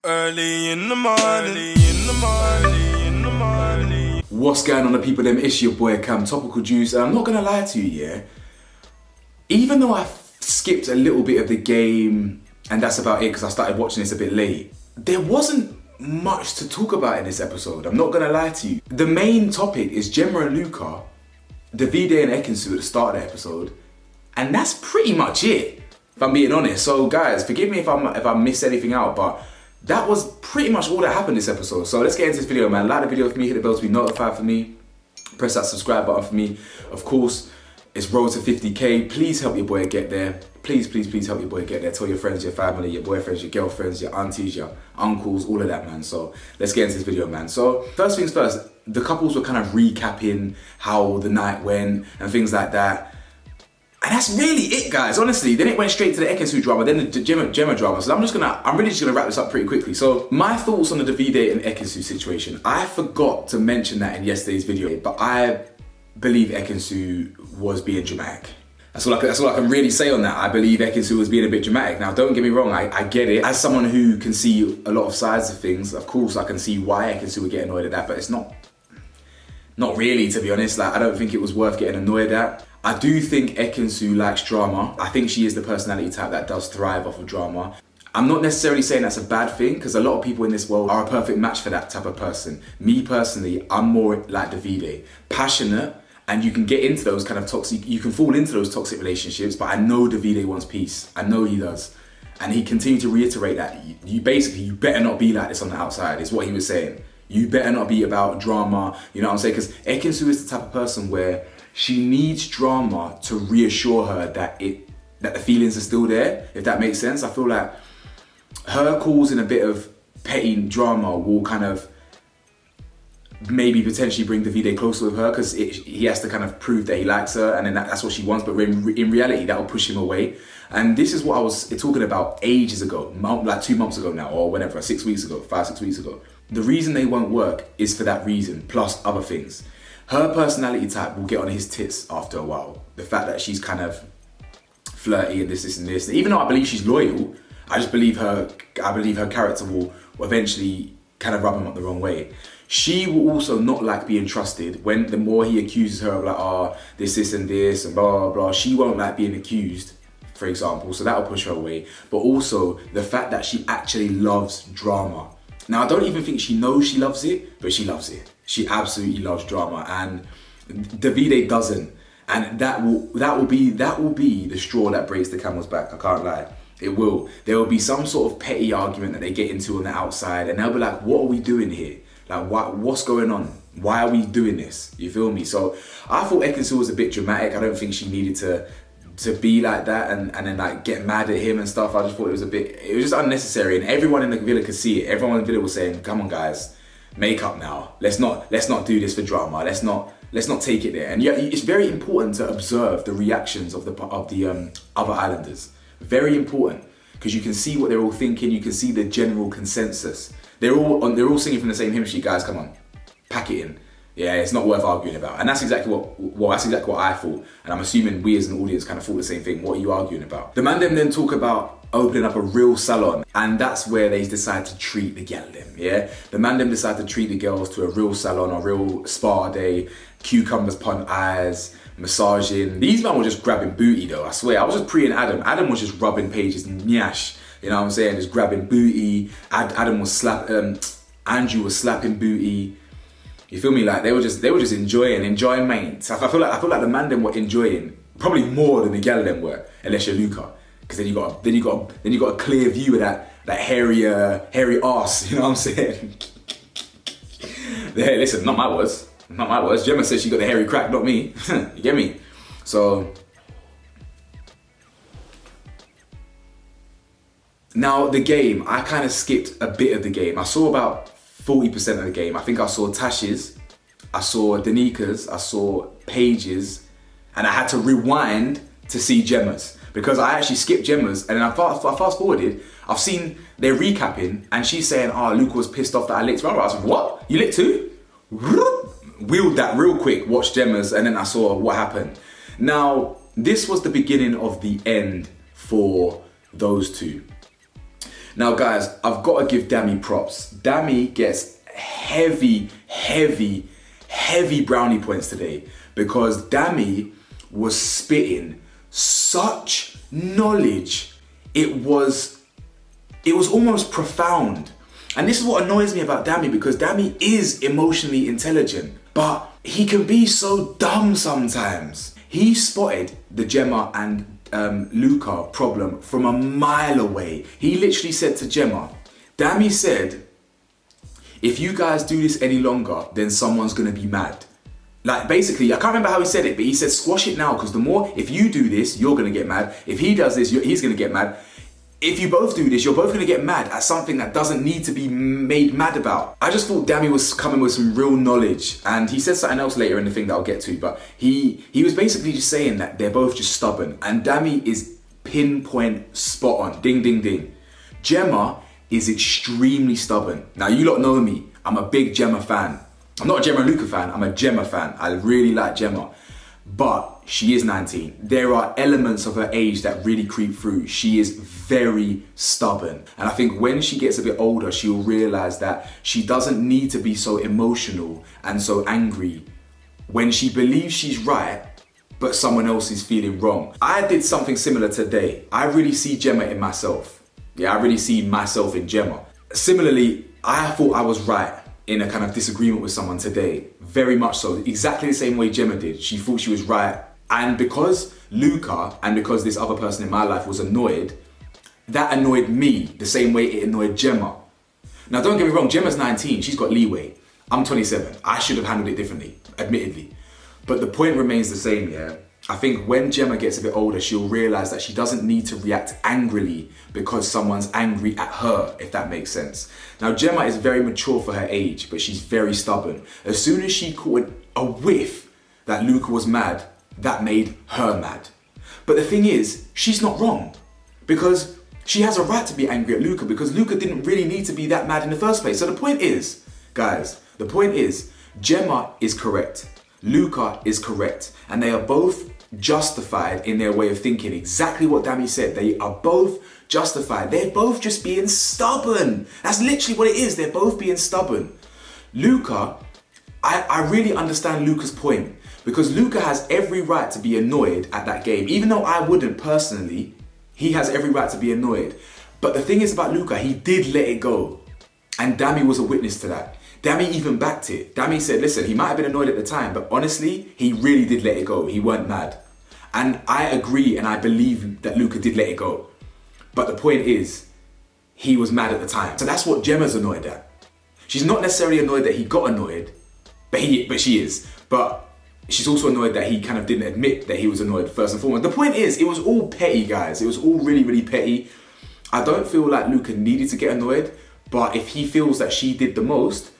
Early in the morning. What's going on, the people? It's your boy Cam, Topical Juice, and I'm not gonna lie to you, yeah. Even though I skipped a little bit of the game, and that's about it because I started watching this a bit late, there wasn't much to talk about in this episode. I'm not gonna lie to you. The main topic is Gemma and Luca, Davide and Ekin-Su at the start of the episode, and that's pretty much it, if I'm being honest. So guys, forgive me if I missed anything out, but that was pretty much all that happened this episode. So let's get into this video, man. Like the video for me, hit the bell to be notified for me, press that subscribe button for me. Of course, it's road to 50k. Please help your boy get there. Please help your boy get there. Tell your friends, your family, your boyfriends, your girlfriends, your aunties, your uncles, all of that, man. So let's get into this video, man. So first things first, the couples were kind of recapping how the night went and things like that. And that's really it, guys, honestly. Then it went straight to the Ekin-Su drama, then the Gemma drama. So I'm really just gonna wrap this up pretty quickly. So my thoughts on the Davide and Ekin-Su situation. I forgot to mention that in yesterday's video, but I believe Ekin-Su was being dramatic. That's all I can really say on that. I believe Ekin-Su was being a bit dramatic. Now, don't get me wrong, I get it. As someone who can see a lot of sides of things, of course I can see why Ekin-Su would get annoyed at that, but it's not really, to be honest. Like, I don't think it was worth getting annoyed at. I do think Ekin-Su likes drama. I think she is the personality type that does thrive off of drama. I'm not necessarily saying that's a bad thing, because a lot of people in this world are a perfect match for that type of person. Me personally, I'm more like Davide. Passionate, and you can get into those kind of toxic, you can fall into those toxic relationships, but I know Davide wants peace. I know he does. And he continued to reiterate that. You better not be like this on the outside, is what he was saying. You better not be about drama, you know what I'm saying? Because Ekin-Su is the type of person where she needs drama to reassure her that the feelings are still there, if that makes sense. I feel like her causing a bit of petty drama will kind of maybe potentially bring Davide closer with her, because he has to kind of prove that he likes her, and then that's what she wants, but in reality that will push him away. And this is what I was talking about ages ago, like 2 months ago now, or whenever, 6 weeks ago, 5-6 weeks ago. The reason they won't work is for that reason, plus other things. Her personality type will get on his tits after a while. The fact that she's kind of flirty and this and this. Even though I believe she's loyal, I believe her character will eventually kind of rub him up the wrong way. She will also not like being trusted. When the more he accuses her of like, this and this and blah, blah, blah, she won't like being accused, for example. So that will push her away. But also the fact that she actually loves drama. Now, I don't even think she knows she loves it, but she loves it. She absolutely loves drama, and Davide doesn't. And that will be the straw that breaks the camel's back. I can't lie. It will. There will be some sort of petty argument that they get into on the outside, and they'll be like, what are we doing here? Like, what's going on? Why are we doing this? You feel me? So I thought Ekin-Su was a bit dramatic. I don't think she needed to be like that and then like get mad at him and stuff. I just thought it was just unnecessary, and everyone in the villa could see it. Everyone in the villa was saying, come on guys, make up now. Let's not do this for drama. Let's not take it there. And yeah, it's very important to observe the reactions of the other islanders. Very important, because you can see what they're all thinking. You can see the general consensus. They're all singing from the same hymn sheet. Guys, come on, pack it in. Yeah, it's not worth arguing about. And that's exactly what I thought. And I'm assuming we as an audience kind of thought the same thing. What are you arguing about? The man them then talk about opening up a real salon, and that's where they decide to treat the gal them, yeah? The man them decide to treat the girls to a real salon, a real spa day, cucumbers upon eyes, massaging. These men were just grabbing booty though, I swear. I was just preying Adam. Adam was just rubbing Paige's nyash, you know what I'm saying? Just grabbing booty. Adam was Andrew was slapping booty. You feel me? Like they were just enjoying mates. I feel like the man them were enjoying probably more than the gal them were, unless you're Luca, because then you got a clear view of that hairy arse. You know what I'm saying? Hey, listen, not my words. Gemma said she got the hairy crack, not me. You get me? So now the game, I kind of skipped a bit of the game. I saw about 40% of the game. I think I saw Tash's, I saw Danika's, I saw Paige's, and I had to rewind to see Gemma's, because I actually skipped Gemma's, and then I fast forwarded. I've seen they're recapping, and she's saying, Luca was pissed off that I licked her. I was like, what? You licked too? Wheeled that real quick, watched Gemma's, and then I saw what happened. Now, this was the beginning of the end for those two. Now guys, I've got to give Dami props. Dami gets heavy brownie points today because Dami was spitting such knowledge. It was almost profound. And this is what annoys me about Dami, because Dami is emotionally intelligent, but he can be so dumb sometimes. He spotted the Gemma and Luca problem from a mile away. He literally said to Gemma, Dami said, if you guys do this any longer, then someone's gonna be mad. Like basically, I can't remember how he said it, but he said squash it now, because the more, if you do this, you're gonna get mad. If he does this, he's gonna get mad. If you both do this, you're both gonna get mad at something that doesn't need to be made mad about. I just thought Dami was coming with some real knowledge, and he said something else later in the thing that I'll get to, but he was basically just saying that they're both just stubborn, and Dami is pinpoint spot on, ding, ding, ding. Gemma is extremely stubborn. Now you lot know me, I'm a big Gemma fan. I'm not a Gemma and Luca fan, I'm a Gemma fan. I really like Gemma, but she is 19. There are elements of her age that really creep through. She is very stubborn. And I think when she gets a bit older, she'll realize that she doesn't need to be so emotional and so angry when she believes she's right, but someone else is feeling wrong. I did something similar today. I really see Gemma in myself. Yeah, I really see myself in Gemma. Similarly, I thought I was right in a kind of disagreement with someone today. Very much so. Exactly the same way Gemma did. She thought she was right. And because Luca and because this other person in my life was annoyed, that annoyed me the same way it annoyed Gemma. Now don't get me wrong, Gemma's 19, she's got leeway. I'm 27, I should have handled it differently, admittedly. But the point remains the same, yeah? I think when Gemma gets a bit older, she'll realize that she doesn't need to react angrily because someone's angry at her, if that makes sense. Now Gemma is very mature for her age, but she's very stubborn. As soon as she caught a whiff that Luca was mad, that made her mad. But the thing is, she's not wrong, because she has a right to be angry at Luca, because Luca didn't really need to be that mad in the first place. So the point is, guys, the point is, Gemma is correct, Luca is correct, and they are both justified in their way of thinking. Exactly what Dami said, they are both justified. They're both just being stubborn. That's literally what it is, they're both being stubborn. Luca, I really understand Luca's point, because Luca has every right to be annoyed at that game. Even though I wouldn't personally, he has every right to be annoyed. But the thing is about Luca, he did let it go. And Dami was a witness to that. Dami even backed it. Dami said, listen, he might have been annoyed at the time, but honestly, he really did let it go. He weren't mad. And I agree and I believe that Luca did let it go. But the point is, he was mad at the time. So that's what Gemma's annoyed at. She's not necessarily annoyed that he got annoyed, but she is. But she's also annoyed that he kind of didn't admit that he was annoyed first and foremost. The point is, it was all petty, guys. It was all really, really petty. I don't feel like Luca needed to get annoyed, but if he feels that she did the most,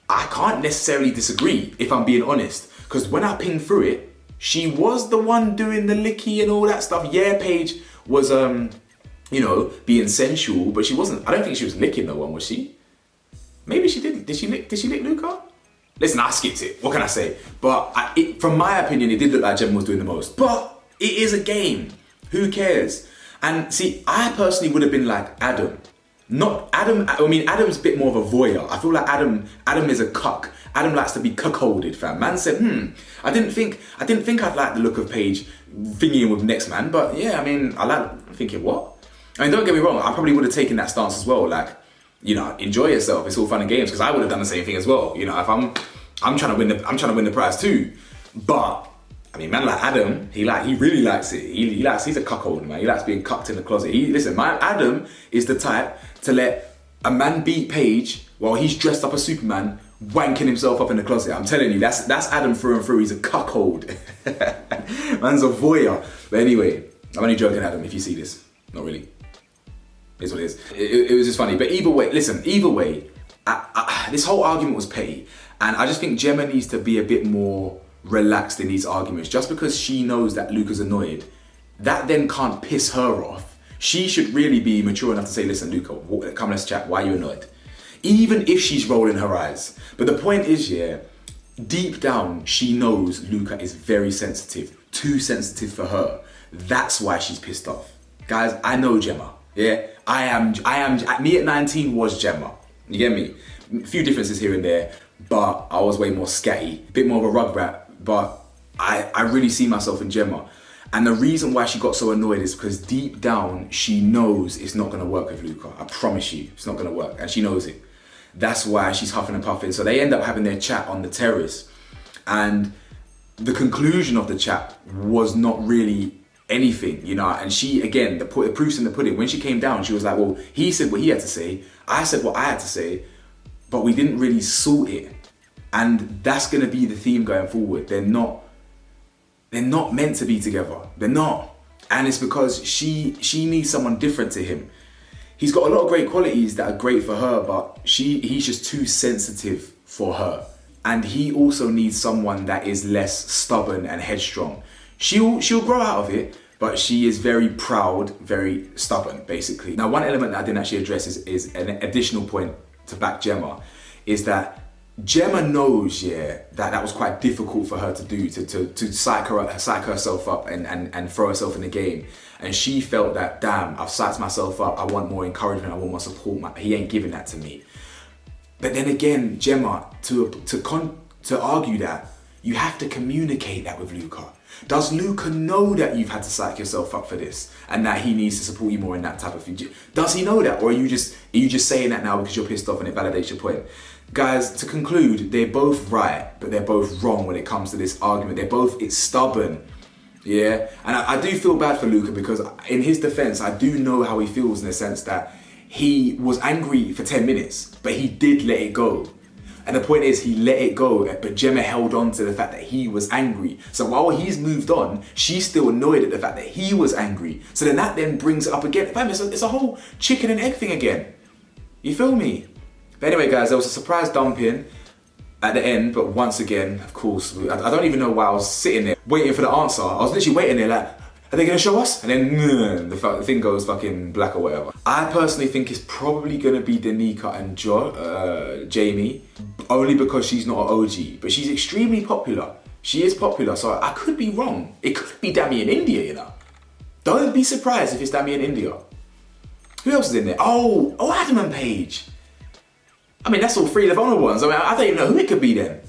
I can't necessarily disagree, if I'm being honest. Because when I pinged through it, she was the one doing the licky and all that stuff. Yeah, Paige was, being sensual, but she wasn't, I don't think she was licking no one, was she? Maybe she didn't. Did she lick Luca? Listen, I skipped it. What can I say? But from my opinion, it did look like Gemma was doing the most. But it is a game. Who cares? And see, I personally would have been like Adam. Not Adam. I mean, Adam's a bit more of a voyeur. I feel like Adam is a cuck. Adam likes to be cuckolded, fam. Man said, I didn't think I'd like the look of Paige thinking with next man. But yeah, I mean, I like thinking what? I mean, don't get me wrong. I probably would have taken that stance as well. Like, enjoy yourself. It's all fun and games, because I would have done the same thing as well. If I'm trying to win the prize too. But I mean, man like Adam, he really likes it. He's a cuckold, man. He likes being cucked in the closet. Adam is the type to let a man beat Paige while he's dressed up as Superman, wanking himself up in the closet. I'm telling you, that's Adam through and through. He's a cuckold. Man's a voyeur. But anyway, I'm only joking, Adam, if you see this. Not really. It's what it is. It was just funny. But either way, this whole argument was petty. And I just think Gemma needs to be a bit more relaxed in these arguments. Just because she knows that Luca's annoyed, that then can't piss her off. She should really be mature enough to say, listen, Luca, come, let's chat. Why are you annoyed? Even if she's rolling her eyes. But the point is, yeah, deep down, she knows Luca is very sensitive. Too sensitive for her. That's why she's pissed off. Guys, I know Gemma. Yeah, Me at 19 was Gemma. You get me? A few differences here and there, but I was way more scatty, a bit more of a rug rat, but I really see myself in Gemma. And the reason why she got so annoyed is because deep down, she knows it's not gonna work with Luca. I promise you, it's not gonna work, and she knows it. That's why she's huffing and puffing. So they end up having their chat on the terrace, and the conclusion of the chat was not really anything, you know. And she, again, the proof's in the pudding. When she came down, she was like, well, he said what he had to say, I said what I had to say, but we didn't really sort it. And that's gonna be the theme going forward. They're not meant to be together. They're not. And it's because she needs someone different to him. He's got a lot of great qualities that are great for her, but he's just too sensitive for her. And he also needs someone that is less stubborn and headstrong. She'll grow out of it, but she is very proud, very stubborn, basically. Now, one element that I didn't actually address is an additional point to back Gemma, is that Gemma knows, that was quite difficult for her to do, to psych herself up and throw herself in the game. And she felt that, damn, I've psyched myself up, I want more encouragement, I want more support, he ain't giving that to me. But then again, Gemma, to argue that, you have to communicate that with Luca. Does Luca know that you've had to psych yourself up for this and that he needs to support you more in that type of thing? Does he know that? Or are you just saying that now because you're pissed off and it validates your point? Guys, to conclude, they're both right, but they're both wrong when it comes to this argument. It's stubborn. Yeah? And I do feel bad for Luca because in his defense, I do know how he feels in the sense that he was angry for 10 minutes, but he did let it go. And the point is, he let it go, but Gemma held on to the fact that he was angry. So while he's moved on, she's still annoyed at the fact that he was angry. So then that brings it up again. Fam, it's a whole chicken and egg thing again. You feel me? But anyway, guys, there was a surprise dumping at the end, but once again, of course, I don't even know why I was sitting there waiting for the answer. I was literally waiting there like, are they gonna show us? And then the thing goes fucking black or whatever. I personally think it's probably gonna be Danica and Jamie, only because she's not an OG, but she's extremely popular. She is popular, so I could be wrong. It could be Dami in India, you know. Don't be surprised if it's Dami in India. Who else is in there? Oh, Adam and Paige. I mean, that's all three of the vulnerable ones. I mean, I don't even know who it could be then.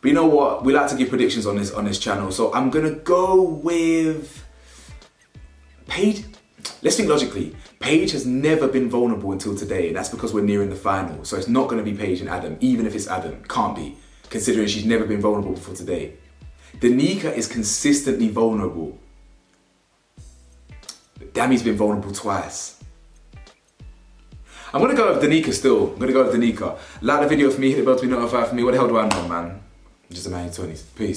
But you know what? We like to give predictions on this channel, so I'm gonna go with Paige. Let's think logically. Paige has never been vulnerable until today, and that's because we're nearing the final. So it's not gonna be Paige and Adam, even if it's Adam. Can't be, considering she's never been vulnerable before today. Danica is consistently vulnerable. Dami's been vulnerable twice. I'm gonna go with Danica still. I'm gonna go with Danica. Like the video for me, hit the bell to be notified for me. What the hell do I know, man? I'm just a man in 20s. Peace.